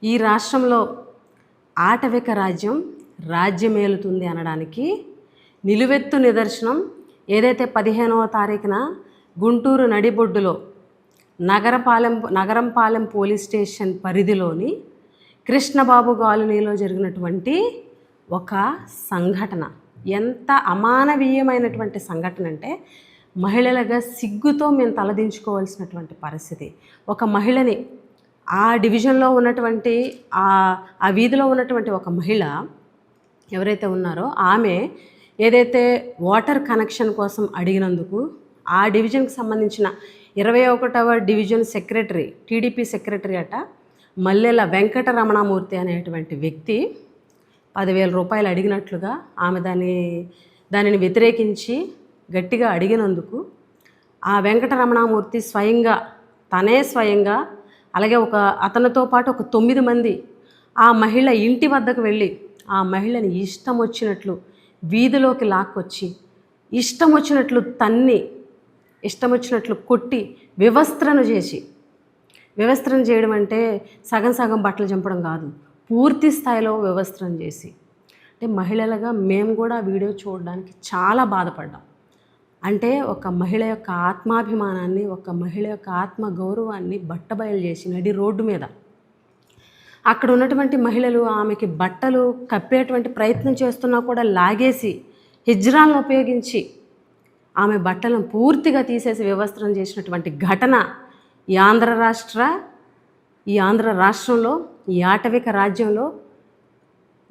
ఈ రాష్ట్రంలో ఆటవిక రాజ్యం రాజ్యమేలుతుంది అనడానికి నిలువెత్తు నిదర్శనం ఏదైతే 15వ తారీఖున గుంటూరు నడిబొడ్డులో నగరంపాలెం పోలీస్ స్టేషన్ పరిధిలోని కృష్ణబాబు కాలనీలో జరిగినటువంటి ఒక సంఘటన ఎంత అమానవీయమైనటువంటి సంఘటన అంటే మహిళలుగా సిగ్గుతో మేము తలదించుకోవాల్సినటువంటి పరిస్థితి. ఒక మహిళని ఆ డివిజన్లో ఉన్నటువంటి ఆ వీధిలో ఉన్నటువంటి ఒక మహిళ ఎవరైతే ఉన్నారో ఆమె ఏదైతే వాటర్ కనెక్షన్ కోసం అడిగినందుకు ఆ డివిజన్కి సంబంధించిన 21వ డివిజన్ సెక్రటరీ టీడీపీ సెక్రటరీ మల్లెల వెంకటరమణమూర్తి అనేటువంటి వ్యక్తి 10,000 రూపాయలు అడిగినట్లుగా ఆమె దానిని వ్యతిరేకించి గట్టిగా అడిగినందుకు ఆ వెంకటరమణమూర్తి స్వయంగా అలాగే అతనితో పాటు ఒక 9 మంది ఆ మహిళ ఇంటి వద్దకు వెళ్ళి ఆ మహిళని ఇష్టం వచ్చినట్లు వీధిలోకి లాక్కొచ్చి ఇష్టం వచ్చినట్లు తన్ని ఇష్టం వచ్చినట్లు కొట్టి వివస్త్రను చేయడం అంటే సగం బట్టలు చంపడం కాదు, పూర్తి స్థాయిలో వివస్త్రం చేసి. అంటే మహిళలుగా మేము కూడా వీడియో చూడడానికి చాలా బాధపడ్డాం. అంటే ఒక మహిళ యొక్క ఆత్మాభిమానాన్ని, ఒక మహిళ యొక్క ఆత్మగౌరవాన్ని బట్టబయలు చేసి నడి రోడ్డు మీద అక్కడ ఉన్నటువంటి మహిళలు ఆమెకి బట్టలు కప్పేటువంటి ప్రయత్నం చేస్తున్నా కూడా లాగేసి హిజ్రాలను ఉపయోగించి ఆమె బట్టలను పూర్తిగా తీసేసి వివస్త్రం చేసినటువంటి ఘటన ఈ ఆంధ్ర రాష్ట్రంలో ఈ ఆటవిక రాజ్యంలో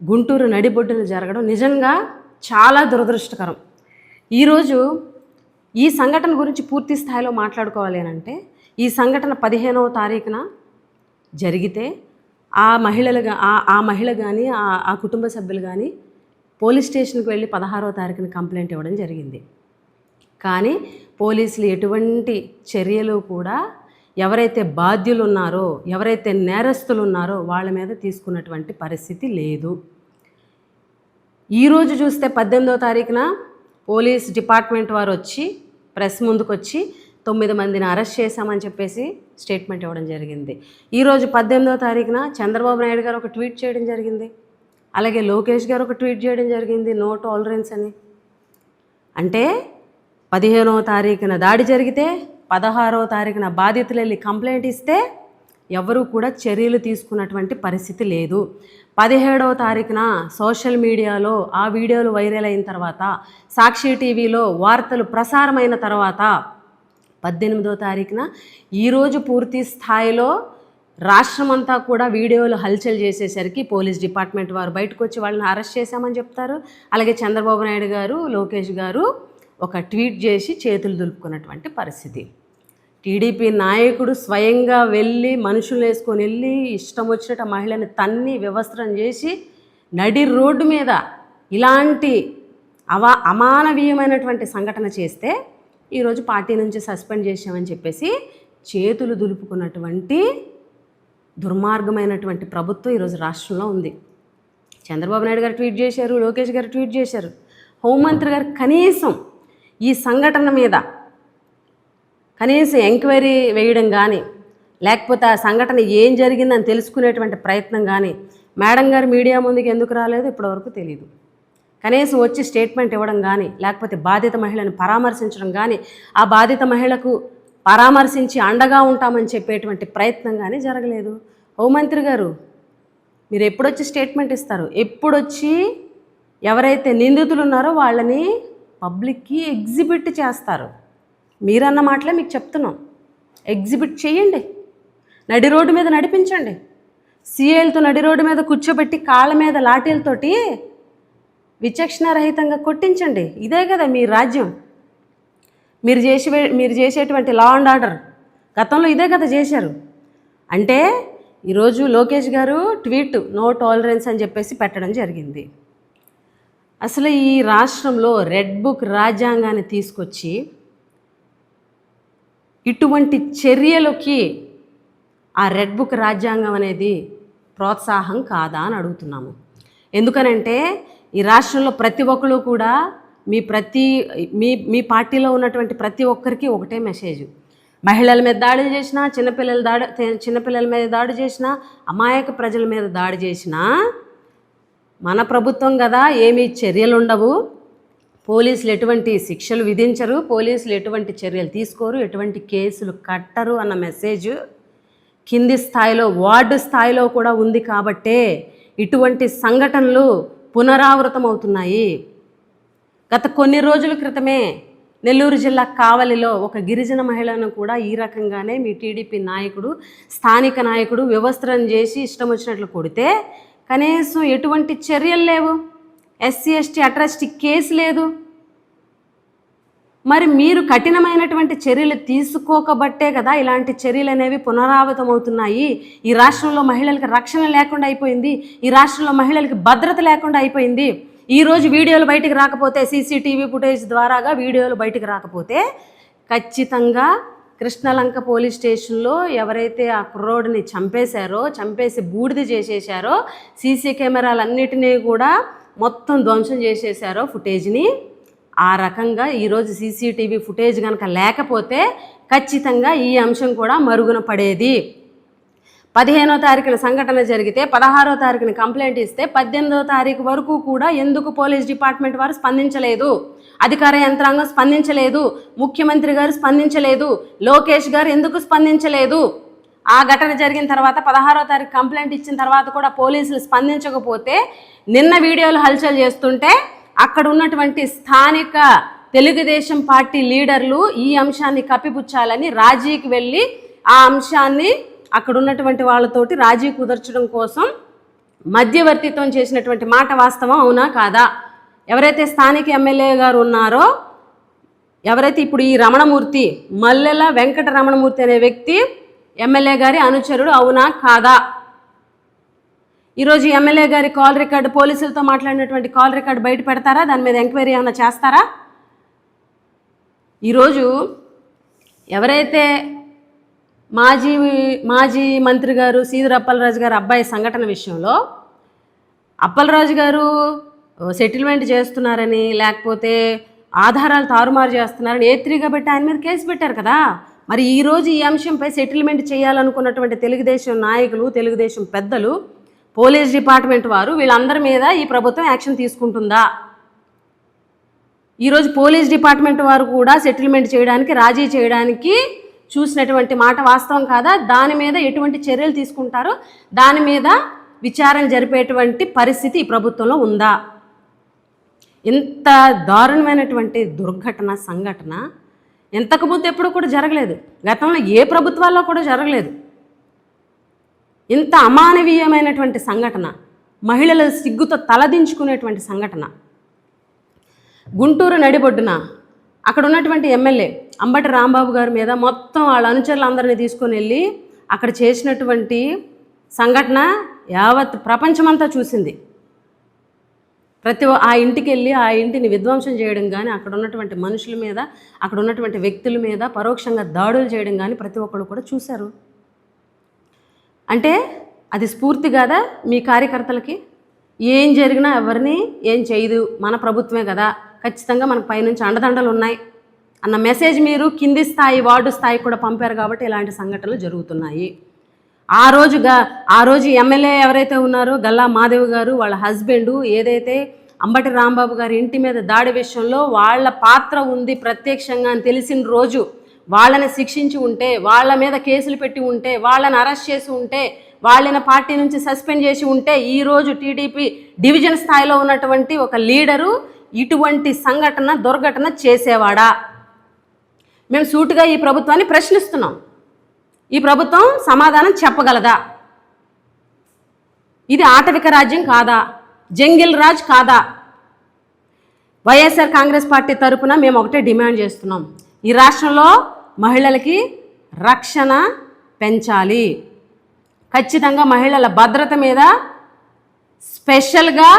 గుంటూరు నడిబొడ్డున జరగడం నిజంగా చాలా దురదృష్టకరం. ఈరోజు ఈ సంఘటన గురించి పూర్తి స్థాయిలో మాట్లాడుకోవాలి అంటే ఈ సంఘటన 15వ తారీఖున జరిగితే ఆ మహిళ కానీ ఆ కుటుంబ సభ్యులు కానీ పోలీస్ స్టేషన్కి వెళ్ళి 16వ తారీఖున కంప్లైంట్ ఇవ్వడం జరిగింది. కానీ పోలీసులు ఎటువంటి చర్యలు కూడా ఎవరైతే బాధ్యులు ఉన్నారో, ఎవరైతే నేరస్తులు ఉన్నారో వాళ్ళ మీద తీసుకున్నటువంటి పరిస్థితి లేదు. ఈరోజు చూస్తే 18వ తారీఖున పోలీస్ డిపార్ట్మెంట్ వారు వచ్చి ప్రెస్ ముందుకు వచ్చి 9 మందిని అరెస్ట్ చేశామని చెప్పేసి స్టేట్మెంట్ ఇవ్వడం జరిగింది. ఈరోజు 18వ తారీఖున చంద్రబాబు నాయుడు గారు ఒక ట్వీట్ చేయడం జరిగింది, అలాగే లోకేష్ గారు ఒక ట్వీట్ చేయడం జరిగింది, నో టాలరెన్స్ అని. అంటే 15వ తారీఖున దాడి జరిగితే 16వ తారీఖున బాధితులు వెళ్ళి కంప్లైంట్ ఇస్తే ఎవరూ కూడా చర్యలు తీసుకున్నటువంటి పరిస్థితి లేదు. 17వ తారీఖున సోషల్ మీడియాలో ఆ వీడియోలు వైరల్ అయిన తర్వాత, సాక్షి టీవీలో వార్తలు ప్రసారమైన తర్వాత 18వ తారీఖున ఈరోజు పూర్తి స్థాయిలో రాష్ట్రమంతా కూడా వీడియోలు హల్చల్ చేసేసరికి పోలీస్ డిపార్ట్మెంట్ వారు బయటకు వచ్చి వాళ్ళని అరెస్ట్ చేశామని చెప్తారు. అలాగే చంద్రబాబు నాయుడు గారు, లోకేష్ గారు ఒక ట్వీట్ చేసి చేతులు దులుపుకున్నటువంటి పరిస్థితి. టీడీపీ నాయకుడు స్వయంగా వెళ్ళి మనుషులు వేసుకొని వెళ్ళి ఇష్టం వచ్చినట్టు మహిళని తన్ని వివస్త్రం చేసి నడి రోడ్డు మీద ఇలాంటి అమానవీయమైనటువంటి సంఘటన చేస్తే ఈరోజు పార్టీ నుంచి సస్పెండ్ చేసామని చెప్పేసి చేతులు దులుపుకున్నటువంటి దుర్మార్గమైనటువంటి ప్రభుత్వం ఈరోజు రాష్ట్రంలో ఉంది. చంద్రబాబు నాయుడు గారు ట్వీట్ చేశారు, లోకేష్ గారు ట్వీట్ చేశారు. హోంమంత్రి గారు కనీసం ఈ సంఘటన మీద కనీసం ఎంక్వైరీ వేయడం కానీ, లేకపోతే ఆ సంఘటన ఏం జరిగిందని తెలుసుకునేటువంటి ప్రయత్నం కానీ, మేడం గారు మీడియా ముందుకు ఎందుకు రాలేదు ఇప్పటివరకు తెలియదు. కనీసం వచ్చి స్టేట్మెంట్ ఇవ్వడం కానీ, లేకపోతే బాధిత మహిళను పరామర్శించడం కానీ, ఆ బాధిత మహిళకు పరామర్శించి అండగా ఉంటామని చెప్పేటువంటి ప్రయత్నం కానీ జరగలేదు. హోంమంత్రి గారు మీరు ఎప్పుడొచ్చి స్టేట్మెంట్ ఇస్తారు? ఎప్పుడొచ్చి ఎవరైతే నిందితులు ఉన్నారో వాళ్ళని పబ్లిక్కి ఎగ్జిబిట్ చేస్తారు? మీరన్న మాటలే మీకు చెప్తున్నాం. ఎగ్జిబిట్ చేయండి, నడి రోడ్డు మీద నడిపించండి, సీఏలతో నడి రోడ్డు మీద కూర్చోబెట్టి కాళ్ళ మీద లాఠీలతోటి విచక్షణారహితంగా కొట్టించండి. ఇదే కదా మీ రాజ్యం. మీరు చేసేటువంటి లా అండ్ ఆర్డర్ గతంలో ఇదే కదా చేశారు. అంటే ఈరోజు లోకేష్ గారు ట్వీట్ నో టాలరెన్స్ అని చెప్పేసి పెట్టడం జరిగింది. అసలు ఈ రాష్ట్రంలో రెడ్ బుక్ రాజ్యాంగాన్ని తీసుకొచ్చి ఇటువంటి చర్యలకి ఆ రెడ్ బుక్ రాజ్యాంగం అనేది ప్రోత్సాహం కాదా అని అడుగుతున్నాము. ఎందుకనంటే ఈ రాష్ట్రంలో ప్రతి ఒక్కరు కూడా మీ పార్టీలో ఉన్నటువంటి ప్రతి ఒక్కరికి ఒకటే మెసేజ్, మహిళల మీద దాడులు చేసినా, చిన్నపిల్లల మీద దాడి చేసినా, అమాయక ప్రజల మీద దాడి చేసినా మన ప్రభుత్వం కదా, ఏమీ చర్యలు ఉండవు, పోలీసులు ఎటువంటి శిక్షలు విధించరు, పోలీసులు ఎటువంటి చర్యలు తీసుకోరు, ఎటువంటి కేసులు కట్టరు అన్న మెసేజ్ కింది స్థాయిలో, వార్డు స్థాయిలో కూడా ఉంది. కాబట్టే ఇటువంటి సంఘటనలు పునరావృతం అవుతున్నాయి. గత కొన్ని రోజుల క్రితమే నెల్లూరు జిల్లా కావలిలో ఒక గిరిజన మహిళను కూడా ఈ రకంగానే మీ టీడీపీ నాయకుడు, స్థానిక నాయకుడు వ్యవస్థలను చేసి ఇష్టం వచ్చినట్లు కొడితే కనీసం ఎటువంటి చర్యలు లేవు, ఎస్సీ ఎస్టీ అట్రాసిటీ కేసు లేదు. మరి మీరు కఠినమైనటువంటి చర్యలు తీసుకోకబట్టే కదా ఇలాంటి చర్యలు అనేవి పునరావృతం అవుతున్నాయి. ఈ రాష్ట్రంలో మహిళలకు రక్షణ లేకుండా అయిపోయింది, ఈ రాష్ట్రంలో మహిళలకు భద్రత లేకుండా అయిపోయింది. ఈరోజు వీడియోలు బయటికి రాకపోతే, సీసీటీవీ ఫుటేజ్ ద్వారాగా వీడియోలు బయటికి రాకపోతే ఖచ్చితంగా కృష్ణలంక పోలీస్ స్టేషన్లో ఎవరైతే ఆ కుర్రోడిని చంపేసి బూడిద చేసేశారో, సీసీ కెమెరాలన్నిటినీ కూడా మొత్తం ధ్వంసం చేసేశారో ఫుటేజ్ని, ఆ రకంగా ఈరోజు సీసీటీవీ ఫుటేజ్ కనుక లేకపోతే ఖచ్చితంగా ఈ అంశం కూడా మరుగున పడేది. 15వ తారీఖున సంఘటన జరిగితే 16వ తారీఖున కంప్లైంట్ ఇస్తే 18వ తారీఖు వరకు కూడా ఎందుకు పోలీస్ డిపార్ట్మెంట్ వారు స్పందించలేదు, అధికార యంత్రాంగం స్పందించలేదు, ముఖ్యమంత్రి గారు స్పందించలేదు, లోకేష్ గారు ఎందుకు స్పందించలేదు? ఆ ఘటన జరిగిన తర్వాత 16వ తారీఖు కంప్లైంట్ ఇచ్చిన తర్వాత కూడా పోలీసులు స్పందించకపోతే నిన్న వీడియోలు హల్చల్ చేస్తుంటే అక్కడ ఉన్నటువంటి స్థానిక తెలుగుదేశం పార్టీ లీడర్లు ఈ అంశాన్ని కప్పిపుచ్చాలని రాజీకి వెళ్ళి ఆ అంశాన్ని అక్కడ ఉన్నటువంటి వాళ్ళతోటి రాజీ కుదర్చడం కోసం మధ్యవర్తిత్వం చేసినటువంటి మాట వాస్తవం అవునా కాదా? ఎవరైతే స్థానిక ఎమ్మెల్యే గారు ఉన్నారో, ఎవరైతే ఇప్పుడు ఈ రమణమూర్తి, మల్లెల వెంకట రమణమూర్తి అనే వ్యక్తి ఎమ్మెల్యే గారి అనుచరుడు అవునా కాదా? ఈరోజు ఎమ్మెల్యే గారి కాల్ రికార్డు, పోలీసులతో మాట్లాడినటువంటి కాల్ రికార్డు బయట పెడతారా? దాని మీద ఎంక్వైరీ ఏమైనా చేస్తారా? ఈరోజు ఎవరైతే మాజీ మంత్రి గారు సీదిరి అప్పలరాజు గారు అబ్బాయి సంఘటన విషయంలో అప్పలరాజు గారు సెటిల్మెంట్ చేస్తున్నారని, లేకపోతే ఆధారాలు తారుమారు చేస్తున్నారని A3గా పెట్టి ఆయన మీద కేసు పెట్టారు కదా. మరి ఈరోజు ఈ అంశంపై సెటిల్మెంట్ చేయాలనుకున్నటువంటి తెలుగుదేశం నాయకులు, తెలుగుదేశం పెద్దలు, పోలీస్ డిపార్ట్మెంట్ వారు వీళ్ళందరి మీద ఈ ప్రభుత్వం యాక్షన్ తీసుకుంటుందా? ఈరోజు పోలీస్ డిపార్ట్మెంట్ వారు కూడా సెటిల్మెంట్ చేయడానికి, రాజీ చేయడానికి చూసినటువంటి మాట వాస్తవం కాదా? దాని మీద ఎటువంటి చర్యలు తీసుకుంటారో దాని మీద విచారణ జరిపేటువంటి పరిస్థితి ఈ ప్రభుత్వంలో ఉందా? ఇంత దారుణమైనటువంటి దుర్ఘటన, సంఘటన ఇంతకుముందు ఎప్పుడు కూడా జరగలేదు, గతంలో ఏ ప్రభుత్వాల్లో కూడా జరగలేదు. ఇంత అమానవీయమైనటువంటి సంఘటన, మహిళల సిగ్గుతో తలదించుకునేటువంటి సంఘటన. గుంటూరు నడిబొడ్డున అక్కడ ఉన్నటువంటి ఎమ్మెల్యే అంబటి రాంబాబు గారి మీద మొత్తం వాళ్ళ అనుచరులందరినీ తీసుకొని వెళ్ళి అక్కడ చేసినటువంటి సంఘటన యావత్ ప్రపంచమంతా చూసింది. ఆ ఇంటికి వెళ్ళి ఆ ఇంటిని విధ్వంసం చేయడం కానీ, అక్కడ ఉన్నటువంటి మనుషుల మీద, అక్కడ ఉన్నటువంటి వ్యక్తుల మీద పరోక్షంగా దాడులు చేయడం కానీ ప్రతి ఒక్కరు కూడా చూశారు. అంటే అది స్ఫూర్తి కాదా మీ కార్యకర్తలకి? ఏం జరిగినా ఎవరిని ఏం చేయదు, మన ప్రభుత్వమే కదా, ఖచ్చితంగా మనకు పైనుంచి అండదండలు ఉన్నాయి అన్న మెసేజ్ మీరు కింది స్థాయి, వార్డు స్థాయి కూడా పంపారు కాబట్టి ఇలాంటి సంఘటనలు జరుగుతున్నాయి. ఆ రోజు ఎమ్మెల్యే ఎవరైతే ఉన్నారో గల్లా మాధవ్ గారు, వాళ్ళ హస్బెండు ఏదైతే అంబటి రాంబాబు గారి ఇంటి మీద దాడి విషయంలో వాళ్ళ పాత్ర ఉంది ప్రత్యక్షంగా అని తెలిసిన రోజు వాళ్ళని శిక్షించి ఉంటే, వాళ్ళ మీద కేసులు పెట్టి ఉంటే, వాళ్ళని అరెస్ట్ చేసి ఉంటే, వాళ్ళని పార్టీ నుంచి సస్పెండ్ చేసి ఉంటే ఈరోజు టీడీపీ డివిజన్ స్థాయిలో ఉన్నటువంటి ఒక లీడరు ఇటువంటి సంఘటన, దుర్ఘటన చేసేవాడా? మేము సూటుగా ఈ ప్రభుత్వాన్ని ప్రశ్నిస్తున్నాం. ఈ ప్రభుత్వం సమాధానం చెప్పగలదా? ఇది ఆటవిక రాజ్యం కాదా? జంగిల్ రాజ్ కాదా? వైఎస్ఆర్ కాంగ్రెస్ పార్టీ తరపున మేము ఒకటే డిమాండ్ చేస్తున్నాం, ఈ రాష్ట్రంలో మహిళలకి రక్షణ పెంచాలి. ఖచ్చితంగా మహిళల భద్రత మీద స్పెషల్గా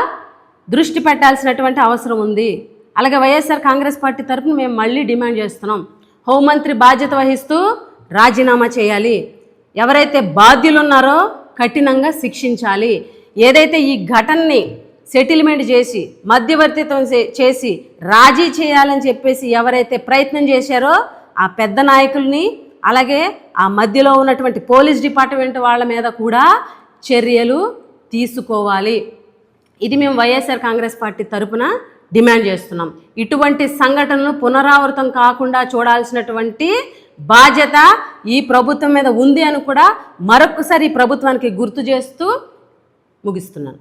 దృష్టి పెట్టాల్సినటువంటి అవసరం ఉంది. అలాగే వైఎస్ఆర్ కాంగ్రెస్ పార్టీ తరపున మేము మళ్ళీ డిమాండ్ చేస్తున్నాం, హోంమంత్రి బాధ్యత వహిస్తూ రాజీనామా చేయాలి. ఎవరైతే బాధ్యులు ఉన్నారో కఠినంగా శిక్షించాలి. ఏదైతే ఈ ఘటనని సెటిల్మెంట్ చేసి, మధ్యవర్తిత్వం చేసి రాజీ చేయాలని చెప్పేసి ఎవరైతే ప్రయత్నం చేశారో ఆ పెద్ద నాయకుల్ని, అలాగే ఆ మధ్యలో ఉన్నటువంటి పోలీస్ డిపార్ట్మెంట్ వాళ్ళ మీద కూడా చర్యలు తీసుకోవాలి. ఇది మేము వైఎస్ఆర్ కాంగ్రెస్ పార్టీ తరపున డిమాండ్ చేస్తున్నాం. ఇటువంటి సంఘటనలు పునరావృతం కాకుండా చూడాల్సినటువంటి బాధ్యత ఈ ప్రభుత్వం మీద ఉంది అని కూడా మరొకసారి ఈ ప్రభుత్వానికి గుర్తు చేస్తూ ముగిస్తున్నాను.